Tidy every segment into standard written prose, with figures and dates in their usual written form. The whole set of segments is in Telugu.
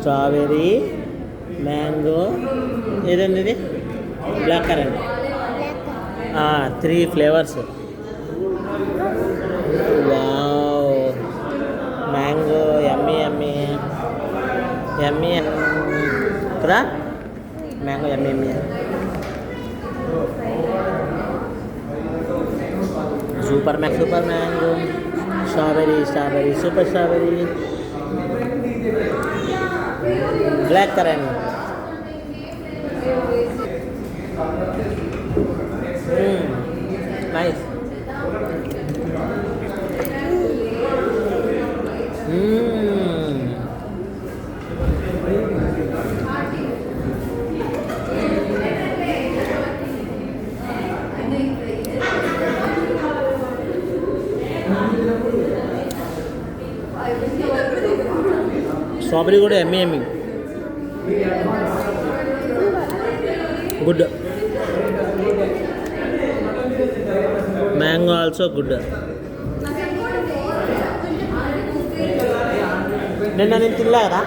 స్ట్రాబెర్రీ, మ్యాంగో, ఏదండి ఇది black currant. 3 flavours. Wow, mango yummy yummy yummy కదా, mango yummy yummy. Super mango, strawberry, super strawberry, black currant. Nice. Strawberry కూడా ఎమ్మి గుడ్. Mango also good. నిన్న నేను తినలే కదా.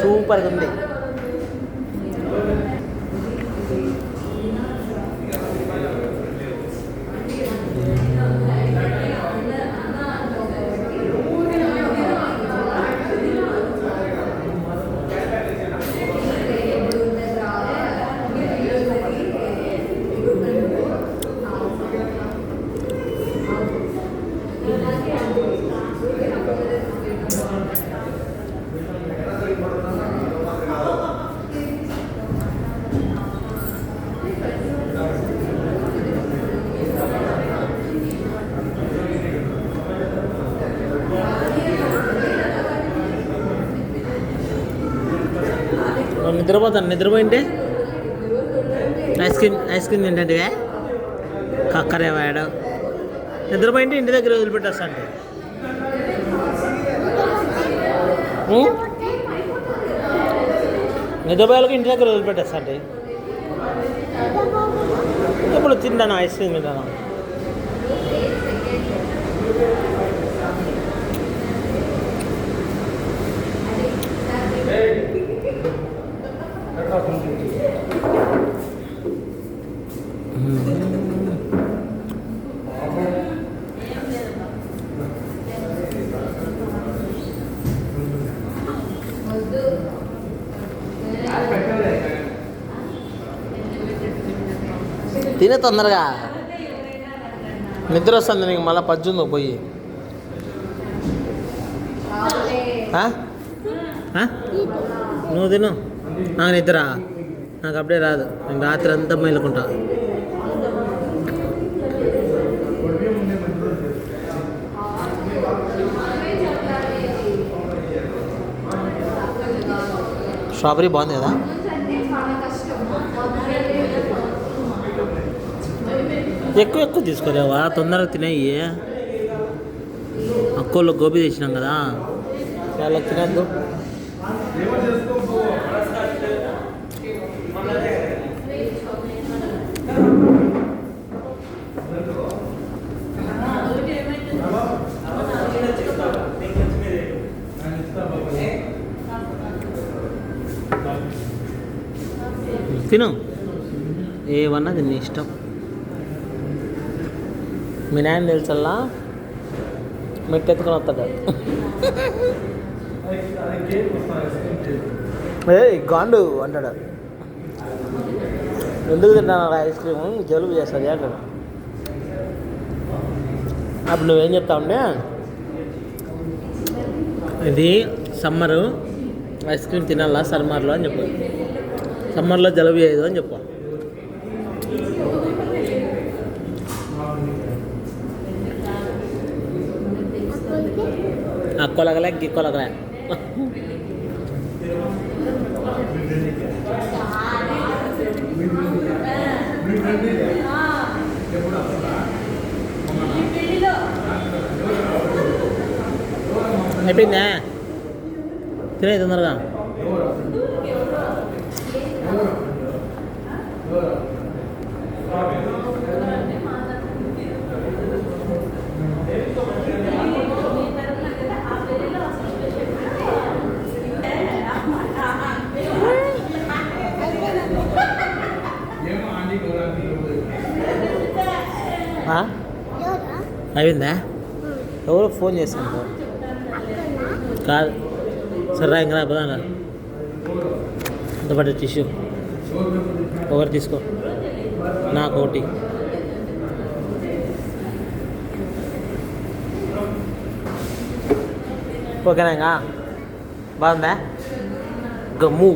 సూపర్గా ఉంది. నిద్రపోయింటే ఐస్ క్రీమ్ తింటే కక్కరేవాడు. నిద్రపోయింటే ఇంటి దగ్గర వదిలిపెట్టేస్తా అంటే నిద్రపోయాలకు ఇంటి దగ్గర వదిలిపెట్టేస్తా అంటే ఇప్పుడు తింటాను, ఐస్ క్రీమ్ తింటాను. తినే తొందరగా, నిద్ర వస్తుంది నీకు. మళ్ళీ పజ్జుందో పోయి. నువ్వు తిను, నాకు నిద్ర, నాకు అప్పుడే రాదు. నేను రాత్రి అంతా మేలుకుంటా. స్ట్రాబెరీ బాగుంది కదా. ఎక్కువ తీసుకోలేవా, తొందరగా తినేయి. అక్కోళ్ళు గోబీ తెచ్చినాం కదా, వాళ్ళకి తినద్దు. తిను, ఏమన్నా తిని ఇష్టం. మీ నాయన తెలుసల్లా, మెట్టెత్తుకొని వస్తాడు. గాండు అంటాడు. ఎందుకు తింటాను ఐస్ క్రీము, జలుబు చేస్తుంది అంటాడు. అప్పుడు నువ్వేం చెప్తావుంటే, ఇది సమ్మరు, ఐస్ క్రీమ్ తినాలా సమ్మర్లో అని చెప్పు. సమ్మర్లో జలుబు చేయదు అని చెప్పు. అక్కోలగలే గిక్కోలగలే. అయిపోయిందా, తినే తొందరగా. ఆ? అయిపోయిందా ఎవరో ఫోన్ చేశాను కాదు సరే ఇంకా పదా అంత పట్టే టిష్యూ ఒకటి తీసుకో నాకు ఒకటి ఓకేనా ఇంకా బాగుందా గమ్ము